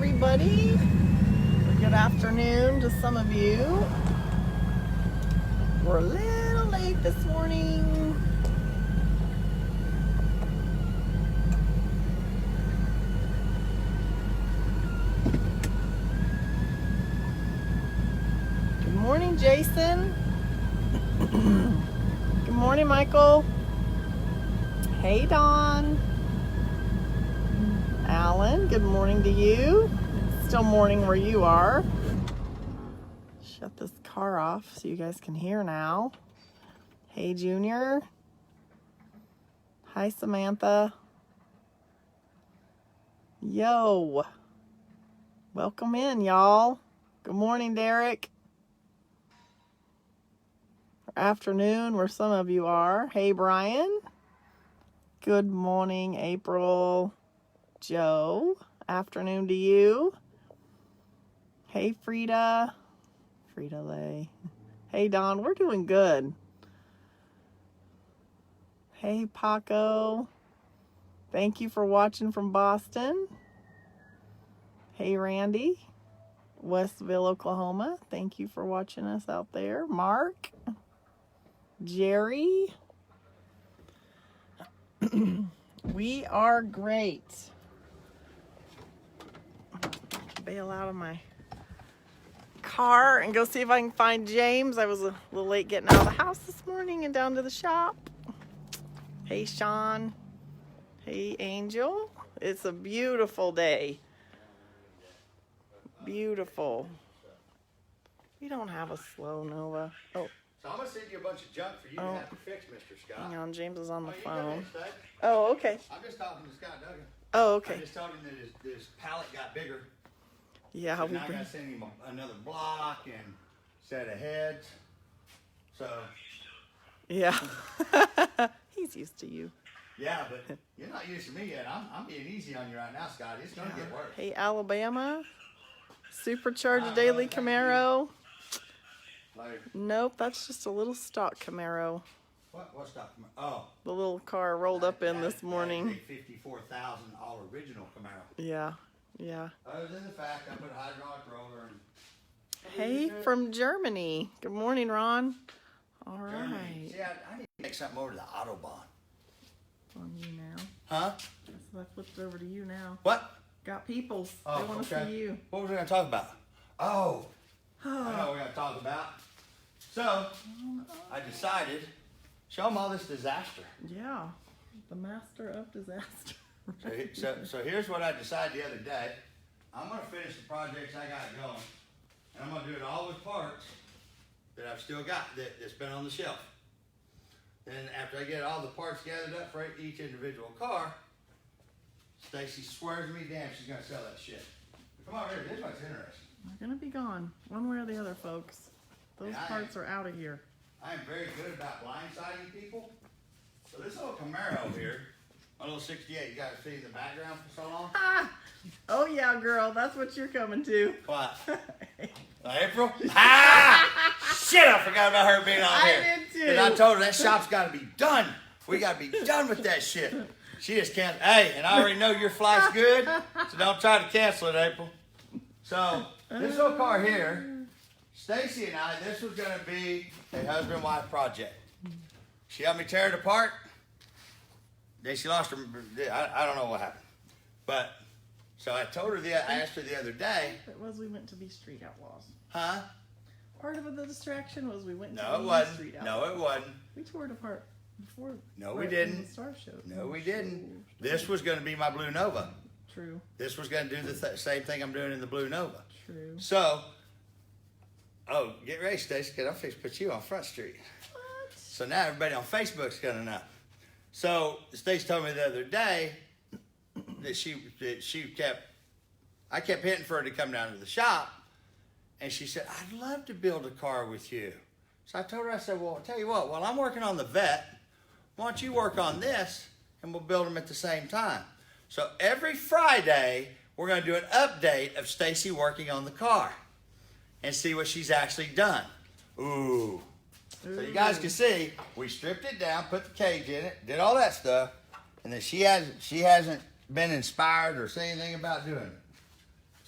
everybody. Good afternoon to some of you. We're a little late this morning. Good morning, Jason. Good morning, Michael. Hey, Dawn. Alan, good morning to you. It's still morning where you are. Shut this car off so you guys can hear now. Hey, Junior. Hi, Samantha. Yo. Welcome in, y'all. Good morning, Derek. Or afternoon, where some of you are. Hey, Brian. Good morning, April. Joe, afternoon to you. Hey, Frida. Frida Lay. Hey, Don, we're doing good. Hey, Paco. Thank you for watching from Boston. Hey, Randy. Westville, Oklahoma. Thank you for watching us out there. Mark. Jerry. We are great. Bail out of my car and go see if I can find James. I was a little late getting out of the house this morning and down to the shop. Hey, Sean. Hey, Angel. It's a beautiful day. Beautiful. We don't have a slow Nova. Oh. So I'm going to send you a bunch of junk for you to have to fix, Mr. Scott. Hang on, James is on the phone. Ahead, Oh, okay. I'm just talking to Scott Duggan. Oh, okay. I just told him that his pallet got bigger. Yeah, And I got to send him another block and set of heads. So. Yeah. He's used to you. Yeah, but you're not used to me yet. I'm being easy on you right now, Scott. It's going to get worse. Hey, Alabama. Supercharged daily Camaro. Nope, that's just a little stock Camaro. What stock Camaro? Oh. The little car rolled up in this morning. That is a $54,000 original Camaro. Yeah, yeah. Other than the fact I put a hydraulic roller in. Hey, from Germany. Good morning, Ron. All right. Germany. See, I need to make something over to the Autobahn. On you now. Huh? So I flipped over to you now. What? Got peoples. Oh, They want to see you. What was we going to talk about? Oh, I know what we're going to talk about. So, I decided, show them all this disaster. Yeah, the master of disaster. So here's what I decided the other day. I'm going to finish the projects I got going. And I'm going to do it all with parts that I've still got that's been on the shelf. Then after I get all the parts gathered up for each individual car, Stacy swears to me, damn, she's going to sell that shit. Come on, here, this one's interesting. They're going to be gone, one way or the other, folks. Those parts are out of here. I am very good about blindsiding people. So this little Camaro here, my little 68, you guys see in the background for so long? Ah! Oh yeah, girl, that's what you're coming to. What? April? Ah! Shit, I forgot about her being on here. I did too. And I told her that shop's got to be done. We got to be done with that shit. She just can't. Hey, and I already know your flight's good, so don't try to cancel it, April. So this little car here, Stacy and I, this was going to be a husband-wife project. She helped me tear it apart. Then she lost her. I don't know what happened. But, so I told her, I asked her the other day. It was we went to be street outlaws. Huh? Part of the distraction was we went to No, it be wasn't. street outlaws. No, it wasn't. We tore it apart before. No, we didn't. The star show. No, we didn't. This was going to be my Blue Nova. True. This was going to do the same thing I'm doing in the Blue Nova. True. So, get ready, Stacy, because I'm fixing to put you on Front Street. What? So now everybody on Facebook's going to know. So Stacy told me the other day that I kept hitting for her to come down to the shop, and she said, I'd love to build a car with you. So I told her, I said, well, I'll tell you what, while I'm working on the Vet, why don't you work on this, and we'll build them at the same time. So every Friday, we're going to do an update of Stacy working on the car and see what she's actually done. Ooh. So you guys can see, we stripped it down, put the cage in it, did all that stuff, and then she hasn't been inspired or said anything about doing it.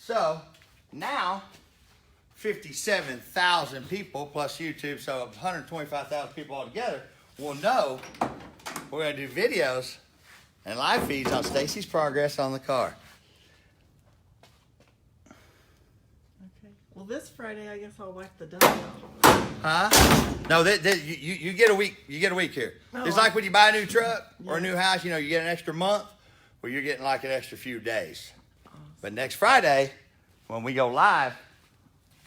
So now 57,000 people plus YouTube, so 125,000 people altogether will know we're going to do videos and live feeds on Stacy's progress on the car. Okay. Well, this Friday, I guess I'll wipe the dust off. Huh? No, you get a week. You get a week here. Oh, It's like when you buy a new truck or a new house. You know, you get an extra month. Well, you're getting like an extra few days. But next Friday, when we go live,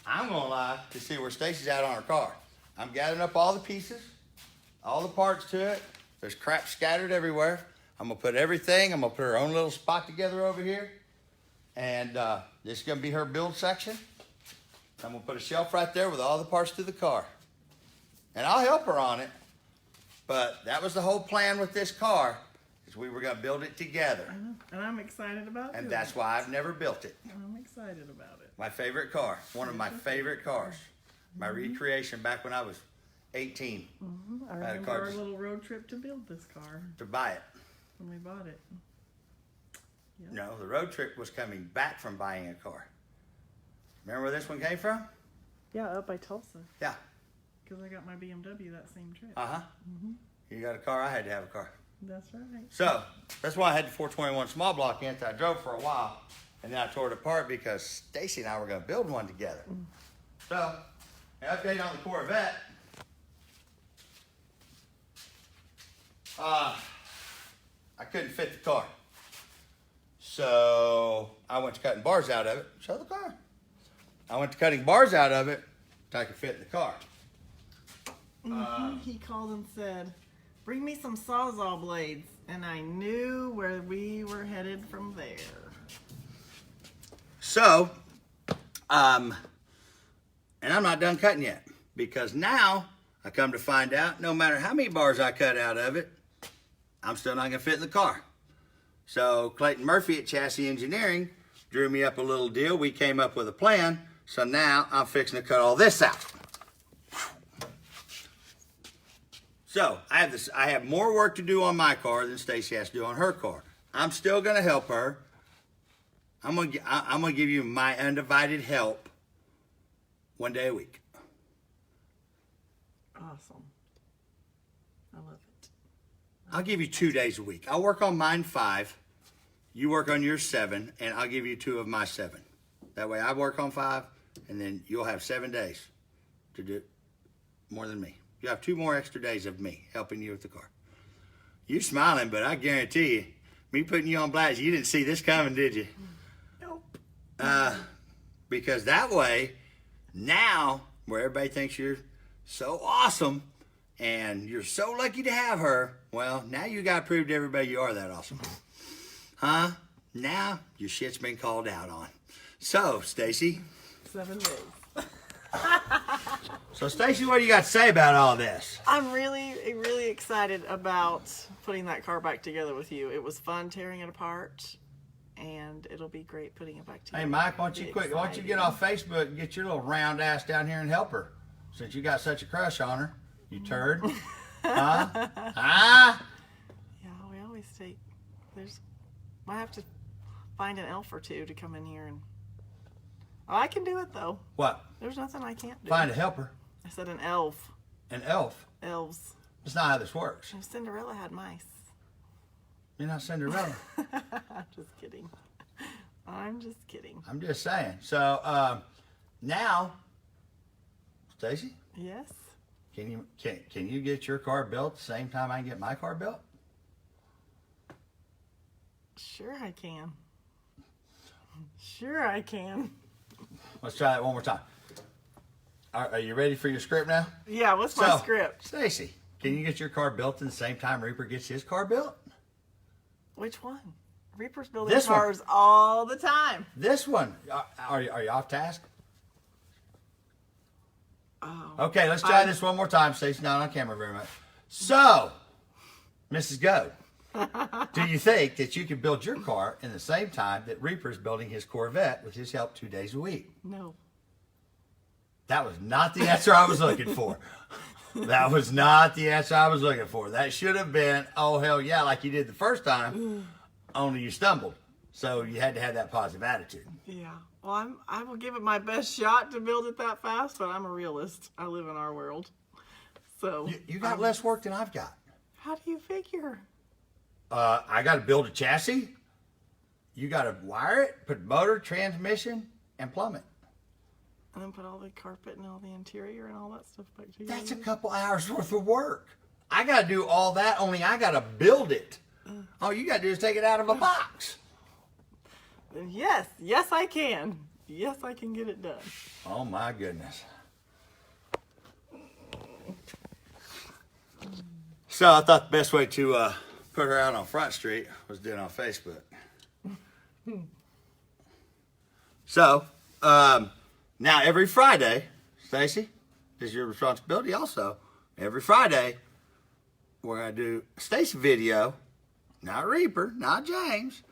I'm going live to see where Stacy's at on her car. I'm gathering up all the pieces, all the parts to it. There's crap scattered everywhere. I'm gonna put everything. I'm gonna put her own little spot together over here, and this is gonna be her build section. I'm gonna put a shelf right there with all the parts to the car. And I'll help her on it, but that was the whole plan with this car, is we were gonna build it together. And I'm excited about it. And that's why I've never built it. I'm excited about it. My favorite car, one of my favorite cars. My recreation back when I was 18. I had a remember car our just- little road trip to build this car To buy it. when we bought it. Yep. No, the road trip was coming back from buying a car. Remember where this one came from? Yeah, up by Tulsa. Yeah. Because I got my BMW that same trip. Uh-huh. You got a car, I had to have a car. That's right. So, that's why I had the 421 small block in that I drove for a while. And then I tore it apart because Stacy and I were going to build one together. So, an update on the Corvette. I couldn't fit the car. So, I went to cutting bars out of it. Show the car. I went to cutting bars out of it so I could fit in the car. He called and said, bring me some Sawzall blades. And I knew where we were headed from there. So, and I'm not done cutting yet, because now I come to find out no matter how many bars I cut out of it, I'm still not gonna fit in the car. So Clayton Murphy at Chassis Engineering drew me up a little deal. We came up with a plan. So now I'm fixing to cut all this out. So I have more work to do on my car than Stacy has to do on her car. I'm still gonna help her. I'm gonna give you my undivided help one day a week. Awesome. I love it. I'll give you 2 days a week. I'll work on mine 5. You work on your 7, and I'll give you 2 of my 7. That way I work on 5, and then you'll have 7 days to do more than me. You have 2 more extra days of me helping you with the car. You smiling, but I guarantee you, me putting you on blast, you didn't see this coming, did you? Nope. Because that way, now, where everybody thinks you're so awesome and you're so lucky to have her, well, now you got to prove to everybody you are that awesome. Huh? Now, your shit's been called out on. So, Stacy. 7 days. So, Stacy, what do you got to say about all this? I'm really excited about putting that car back together with you. It was fun tearing it apart, and it'll be great putting it back together. Hey, Mike, why don't you quit? Why don't you get off Facebook and get your little round ass down here and help her? Since you got such a crush on her, you turd. Huh? Huh? Yeah, we always take. I have to find an elf or two to come in here and. Oh, I can do it though. What? There's nothing I can't do. Find a helper. I said an elf. An elf. Elves. That's not how this works. And Cinderella had mice. You're not Cinderella. I'm just kidding. I'm just kidding. I'm just saying. So now, Stacy, Yes. can you get your car built at the same time I can get my car built? Sure I can. Sure I can. Let's try that one more time. Are you ready for your script now? Yeah, what's my script? Stacy, can you get your car built at the same time Reaper gets his car built? Which one? Reaper's building This one. cars all the time. This one. Are you off task? Oh. Okay, let's try this one more time, Stacy. Not on camera very much. So, Mrs. Go, do you think that you can build your car in the same time that Reaper's building his Corvette with his help 2 days a week? No. That was not the answer I was looking for. That was not the answer I was looking for. That should have been, oh, hell yeah, like you did the first time, only you stumbled. So you had to have that positive attitude. Yeah. Well, I will give it my best shot to build it that fast, but I'm a realist. I live in our world. So You got less work than I've got. how do you figure? I got to build a chassis. You got to wire it, put motor, transmission, and plumb it. And then put all the carpet and all the interior and all that stuff back together. That's a couple hours worth of work. I got to do all that, only I got to build it. All you got to do is take it out of a box. Yes, I can. Yes, I can get it done. Oh my goodness. So I thought the best way to put her out on Front Street was do it on Facebook. So now every Friday, Stacy, this is your responsibility also. Every Friday, we're gonna do a Stacy video, not Reaper, not James.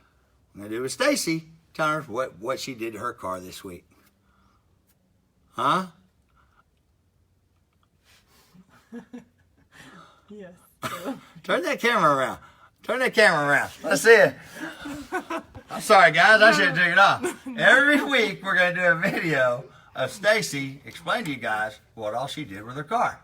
I'm gonna do with Stacy, telling her what she did to her car this week. Huh? Yes. Turn that camera around. Turn that camera around. Let's see it. I'm sorry, guys. I should have taken it off. Every week, we're going to do a video of Stacy explain to you guys what all she did with her car.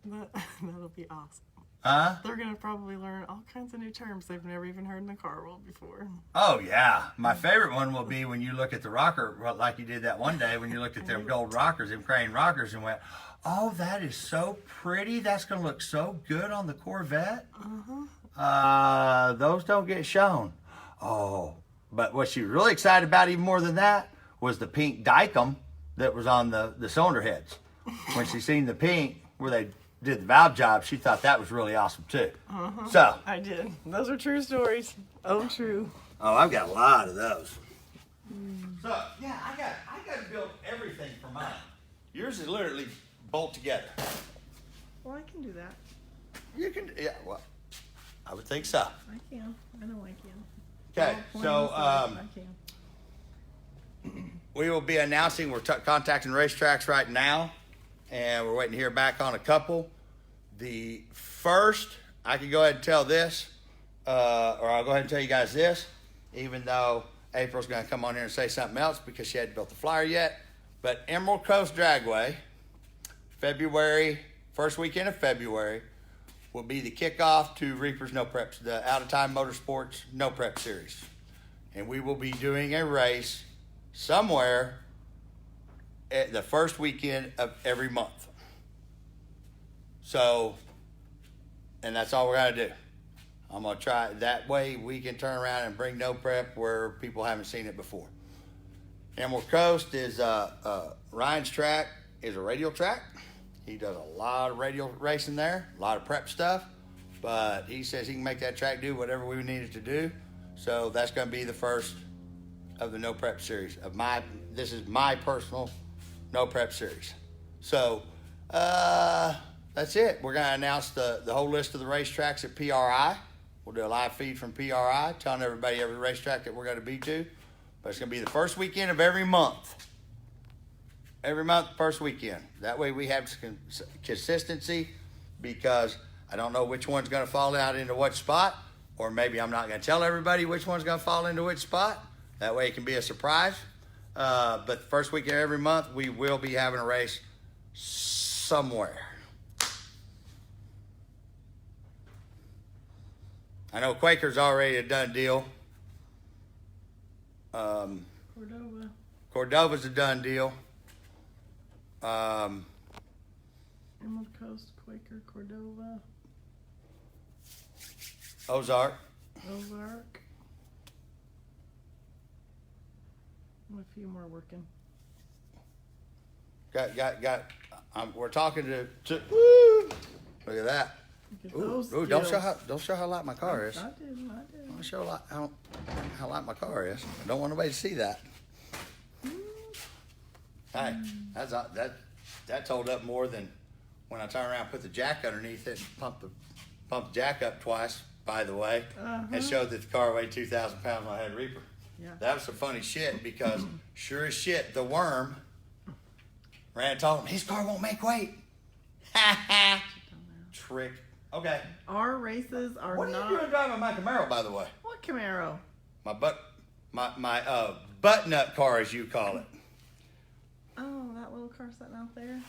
That'll be awesome. Huh? They're going to probably learn all kinds of new terms they've never even heard in the car world before. Oh, yeah. My favorite one will be when you look at the rocker, like you did that one day when you looked at them gold rockers, them crane rockers, and went, oh, that is so pretty. That's going to look so good on the Corvette. Those don't get shown. Oh, but what she was really excited about even more than that was the pink Dykem that was on the cylinder heads. When she seen the pink where they did the valve job, she thought that was really awesome too. So I did. Those are true stories. Oh, true. oh, I've got a lot of those. So yeah, I got to build everything for mine. Yours is literally bolt together. Well, I can do that. You can, yeah. Well, I would think so. I can. I know I can. Okay, so I can. we will be announcing, we're contacting racetracks right now, and we're waiting to hear back on a couple. The first, I can go ahead and tell this, or I'll go ahead and tell you guys this, even though April's going to come on here and say something else because she hadn't built the flyer yet. But Emerald Coast Dragway, February, first weekend of February, will be the kickoff to Reaper's No Preps, the Out of Time Motorsports No Prep Series. And we will be doing a race somewhere at the first weekend of every month. So, and that's all we're going to do. I'm going to try it. That way we can turn around and bring No Prep where people haven't seen it before. Emerald Coast is, Ryan's track is a radial track. He does a lot of radial racing there, a lot of prep stuff, but he says he can make that track do whatever we need it to do. So that's going to be the first of the No Prep series of this is my personal No Prep series. So that's it. We're going to announce the whole list of the racetracks at PRI. We'll do a live feed from PRI, telling everybody every racetrack that we're going to be to. But it's going to be the first weekend of every month. Every month, first weekend. That way we have consistency, because I don't know which one's going to fall out into what spot, or maybe I'm not going to tell everybody which one's going to fall into which spot. That way it can be a surprise. But the first weekend every month, we will be having a race somewhere. I know Quaker's already a done deal. Cordova's a done deal. Emerald Coast, Quaker, Cordova, Ozark. Ozark. A few more working. We're talking to woo, look at that. Ooh, don't show how light my car is. I did. I want to show how light my car is. I don't want nobody to see that. Hey, that's hold up more than when I turn around and put the jack underneath it and pump the jack up twice, by the way, and showed that the car weighed 2,000 pounds when I had Reaper. Yeah. That was some funny shit, because sure as shit, the worm ran and told him his car won't make weight. Trick. Okay. Our races are What not. are you doing driving my Camaro, by the way? What Camaro? My my button-up car, as you call it. Oh, that little car sitting out there.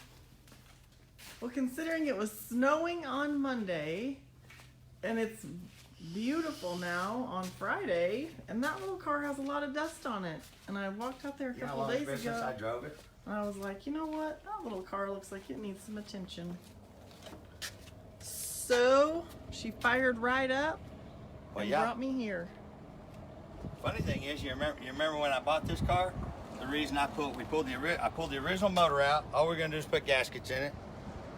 Well, considering it was snowing on Monday, and it's beautiful now on Friday, and that little car has a lot of dust on it. And I walked out there a couple days ago. I drove it. And I was like, you know what? That little car looks like it needs some attention. So she fired right up and brought me here. Funny thing is, you remember when I bought this car? The reason I pulled the original motor out. All we're gonna do is put gaskets in it.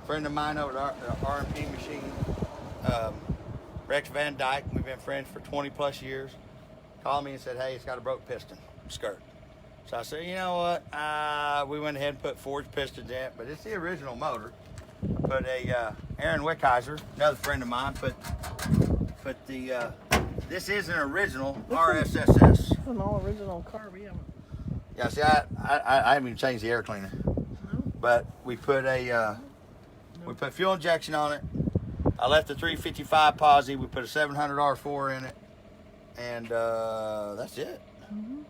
A friend of mine over at the R&P machine, Rex Van Dyke. We've been friends for 20 plus years. Called me and said, "Hey, it's got a broke piston skirt." So I said, "You know what?" We went ahead and put forged pistons in it, but it's the original motor. Put a Aaron Wickheiser, another friend of mine, put the. This is an original RSSS. It's an all original car. We haven't. Yeah, see, I haven't even changed the air cleaner. No. But we put we put fuel injection on it. I left the 355 posi. We put a 700 R4 in it, and that's it. Mm-hmm.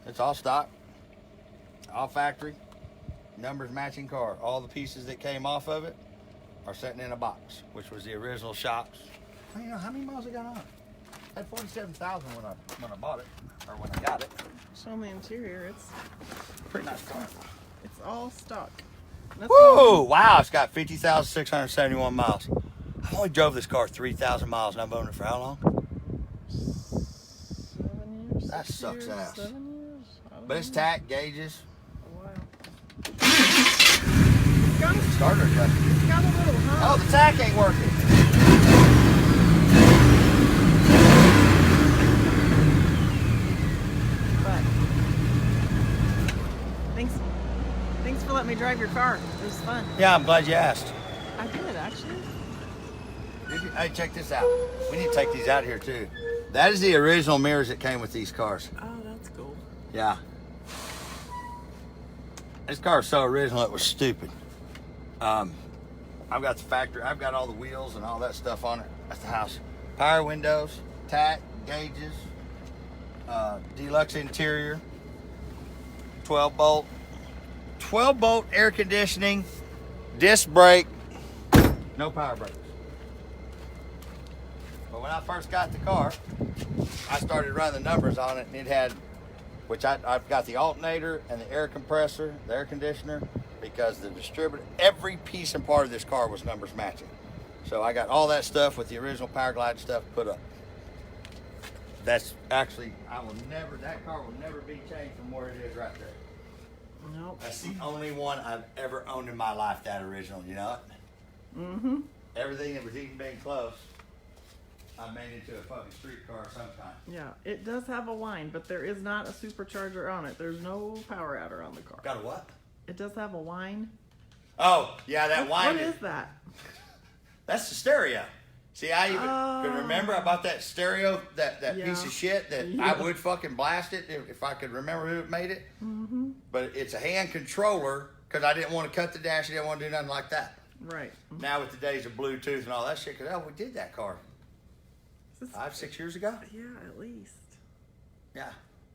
It's all stock, all factory, numbers matching car. All the pieces that came off of it are sitting in a box, which was the original shop's. You know how many miles it got on it? I had 47,000 when I bought it, or when I got it. Show me the interior. It's Pretty nice car. It's all stock. Woo! Wow, it's got 50,671 miles. I only drove this car 3,000 miles, and I've owned it for how long? 7 years. That sucks ass. 7 years. But it's tack gauges. Wow. Starter gun. It's got a little hump. Oh, the tack ain't working. But thanks for letting me drive your car. It was fun. Yeah, I'm glad you asked. I did actually. Hey, check this out. We need to take these out here too. That is the original mirrors that came with these cars. Oh, that's cool. Yeah. This car is so original it was stupid. I've got the factory. I've got all the wheels and all that stuff on it. That's the house. Power windows, tack, gauges, deluxe interior, 12 bolt air conditioning, disc brake, no power brakes. But when I first got the car, I started running the numbers on it, and it had, which I've got the alternator and the air compressor, the air conditioner, because the distributor, every piece and part of this car was numbers matching. So I got all that stuff with the original Power Glide stuff put up. That's actually, that car will never be changed from where it is right there. Nope. That's the only one I've ever owned in my life, that original, you know it? Mm-hmm. Everything that was even being close, I made into a fucking street car of some kind. Yeah, it does have a whine, but there is not a supercharger on it. There's no power adder on the car. Got a what? It does have a whine. Oh, yeah, that whine. What is that? That's the stereo. See, I even could remember I bought that stereo, that Yeah. piece of shit that Yeah. I would fucking blast it if I could remember who made it. Mm-hmm. But it's a hand controller because I didn't want to cut the dash. I didn't want to do nothing like that. Right. Now with the days of Bluetooth and all that shit, because we did that car Is this- 5-6 years ago. Yeah, at least. Yeah.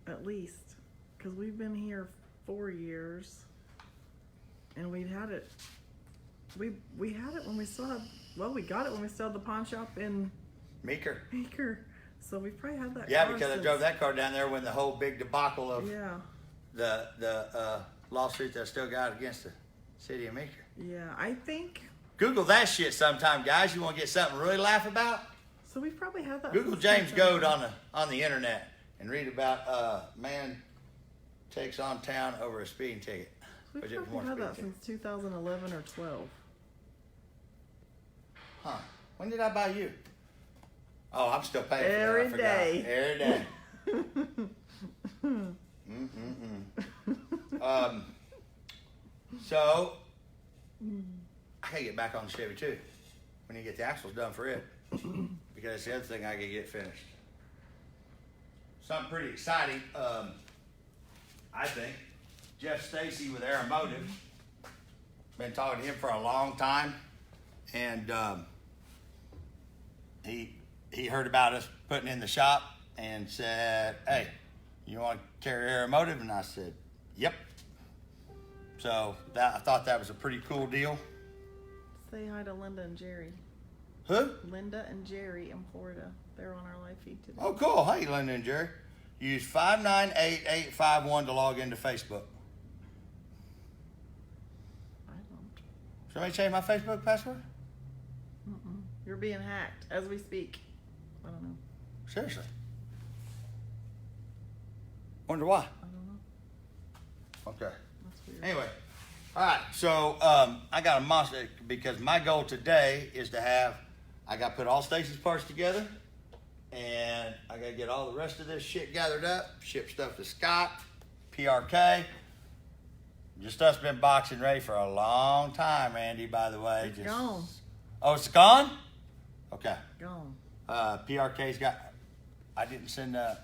At least. Because we've been here 4 years. And we'd had it. We had it when we still had, well, we got it when we still had the pawn shop in Meeker. Meeker. So we probably had that Yeah, car because I since, drove that car down there when the whole big debacle of Yeah. the lawsuit that I still got against the city of Meeker. Yeah, I think. Google that shit sometime, guys. You want to get something to really laugh about? So we probably had that. Google since James 2000. Goad on the internet and read about man takes on town over a speeding ticket. We But it was probably more had that speeding since 2011 or 12. Huh? When did I buy you? Oh, I'm still paying Every for that. I forgot. day. Every day. So I gotta get back on the Chevy too. We need to get the axles done for it because that's the other thing I could get finished. Something pretty exciting. I think Jeff Stacy with Aeromotive. Been talking to him for a long time, and he heard about us putting in the shop and said, hey, you want to carry Aeromotive? And I said, yep. So I thought that was a pretty cool deal. Say hi to Linda and Jerry. Who? Linda and Jerry in Florida. They're on our live feed today. Oh, cool. Hey, Linda and Jerry. Use 598851 to log into Facebook. I don't. Somebody change my Facebook password? You're being hacked as we speak. I don't know. Seriously. Wonder why. I don't know. Okay. That's weird. Anyway. All right. So I got a monster because my goal today is to have, I got to put all Stacy's parts together. And I got to get all the rest of this shit gathered up, ship stuff to Scott, PRK. Your stuff's been boxing ready for a long time, Randy, by the way. It's gone. Oh, it's gone? Okay. Gone. PRK's got, I didn't send them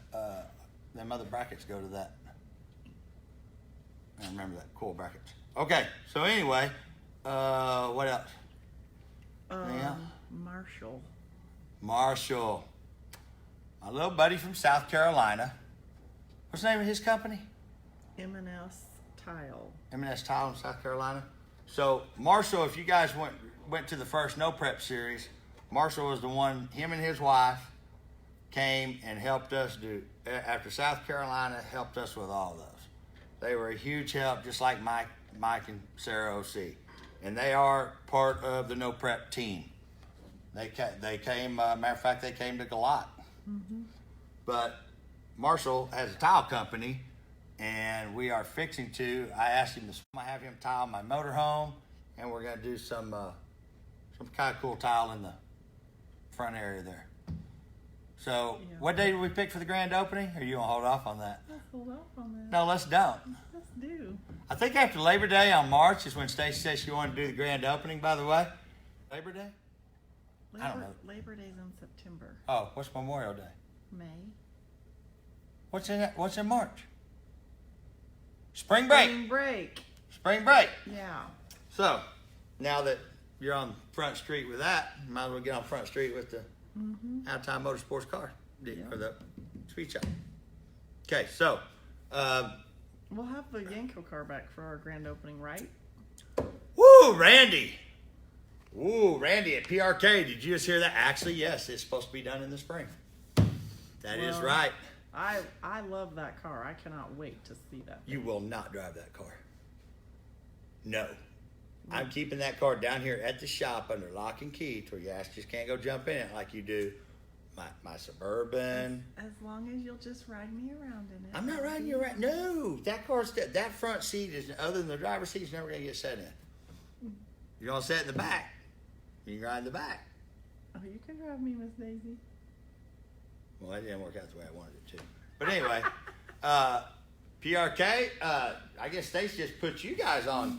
other brackets go to that. I remember that, cool brackets. Okay, so anyway, what else? Yeah. Marshall. My little buddy from South Carolina. What's the name of his company? M&S Tile. M&S Tile in South Carolina. So Marshall, if you guys went to the first No Prep series, Marshall was the one, him and his wife came and helped us do, after South Carolina helped us with all those. They were a huge help, just like Mike and Sarah OC. And they are part of the No Prep team. They came, matter of fact, they came to Galat. Mm-hmm. But Marshall has a tile company, and we are fixing to. I asked him to have him tile my motorhome, and we're going to do some kind of cool tile in the front area there. So, Yeah. What day did we pick for the grand opening? Or are you going to hold off on that? Let's hold off on that. No, let's don't. Let's do. I think after Labor Day on March is when Stacy said she wanted to do the grand opening, by the way. Labor Day? I don't know. Labor Day's in September. Oh, what's Memorial Day? May. What's in March? Spring break. Spring break. Spring break. Yeah. So, now that you're on Front Street with that, you might as well get on Front Street with the Out of Time Motorsports car, or the speed shop. Okay, so. We'll have the Yanko car back for our grand opening, right? Woo, Randy. Ooh, Randy at PRK. Did you just hear that? Actually, yes, it's supposed to be done in the spring. That is right. I love that car. I cannot wait to see that. You will not drive that car. No. I'm keeping that car down here at the shop under lock and key to where your ass just can't go jump in it like you do my Suburban. As long as you'll just ride me around in it. I'm not riding you around. No. That front seat is, other than the driver's seat, is never going to get set in. You're going to sit in the back. You can ride in the back. Oh, you can drive me, Miss Daisy. Well, it didn't work out the way I wanted it to. But anyway, PRK, I guess Stacy just put you guys on.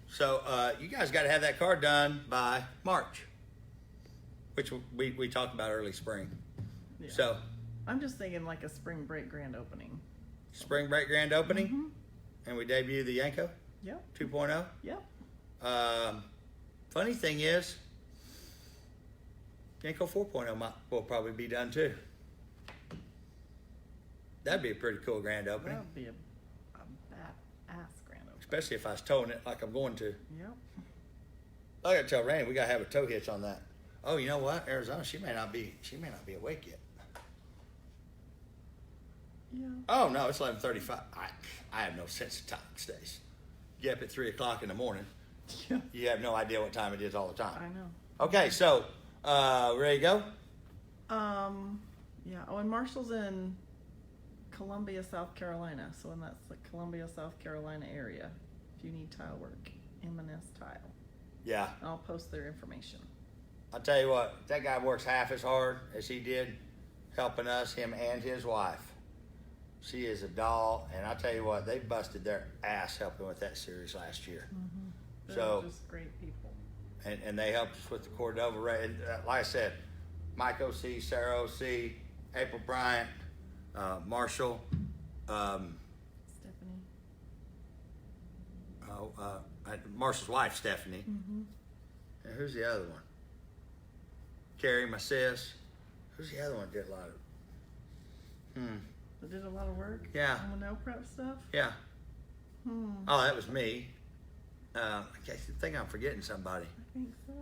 So you guys got to have that car done by March, which we talked about early spring. Yeah. So I'm just thinking like a spring break grand opening. Spring break grand opening, and we debut the Yanko Yep. 2.0. Yep. Funny thing is, Yanko 4.0 will probably be done too. That'd be a pretty cool grand opening. That would be a badass grand opening. Especially if I was towing it like I'm going to. Yep. I gotta tell Randy we gotta have a tow hitch on that. Oh, you know what? Arizona, she may not be awake yet. Yeah. Oh no, it's 11:35. I have no sense of time, Stace. Get up at 3 o'clock in the morning. Yeah. You have no idea what time it is all the time. I know. Okay, so ready to go? Yeah. Oh, and Marshall's in Columbia, South Carolina. So that's the Columbia, South Carolina area. If you need tile work, M&S Tile. Yeah. I'll post their information. I'll tell you what, that guy works half as hard as he did helping us, him and his wife. She is a doll, and I'll tell you what, they busted their ass helping with that series last year. They're So, just great people. and they helped us with the Cordova race. And, like I said, Mike OC, Sarah OC, April Bryant, Marshall, Stephanie. Marshall's wife, Stephanie. And who's the other one? Carrie, my sis. Who's the other one that did a lot of? They did a lot of work. Yeah. On the no prep stuff. Yeah. Oh, that was me. I think I'm forgetting somebody. I think so.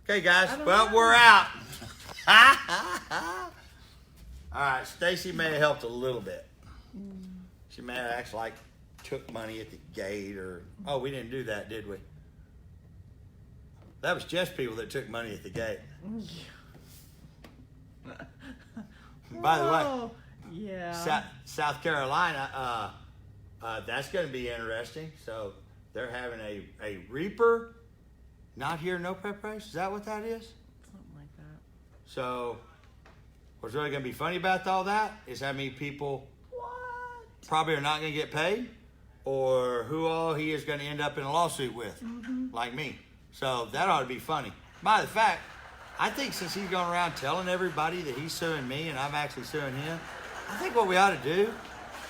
Okay, guys. I don't Well, know. we're out. All right. Stacy may have helped a little bit. She may have actually like took money at the gate, or we didn't do that, did we? That was just people that took money at the gate. By the way, yeah. South Carolina, that's going to be interesting. So they're having a reaper, not here, no prep race. Is that what that is? Something like that. So what's really going to be funny about all that is how many people probably are not going to get paid, or who all he is going to end up in a lawsuit with, like me. So that ought to be funny. By the fact, I think since he's going around telling everybody that he's suing me and I'm actually suing him, I think what we ought to do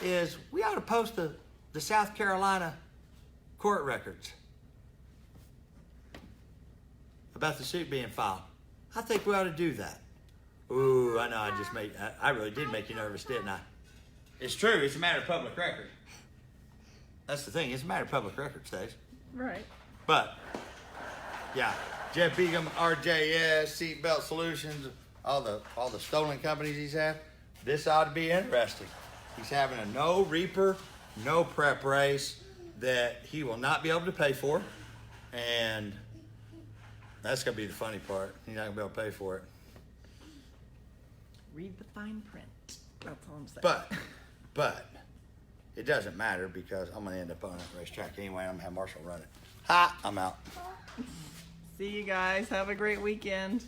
is we ought to post the South Carolina court records about the suit being filed. I think we ought to do that. Ooh, I know I really did make you nervous, didn't I? It's true. It's a matter of public record. That's the thing. It's a matter of public record, Stace. Right. But, yeah, Jeff Begum, RJS, Seatbelt Solutions, all the stolen companies he's had. This ought to be interesting. He's having a no reaper, no prep race that he will not be able to pay for, and that's gonna be the funny part. He's not gonna be able to pay for it. Read the fine print. That's all I'm saying. But it doesn't matter because I'm gonna end up on that racetrack anyway. I'm gonna have Marshall run it. I'm out. See you guys. Have a great weekend.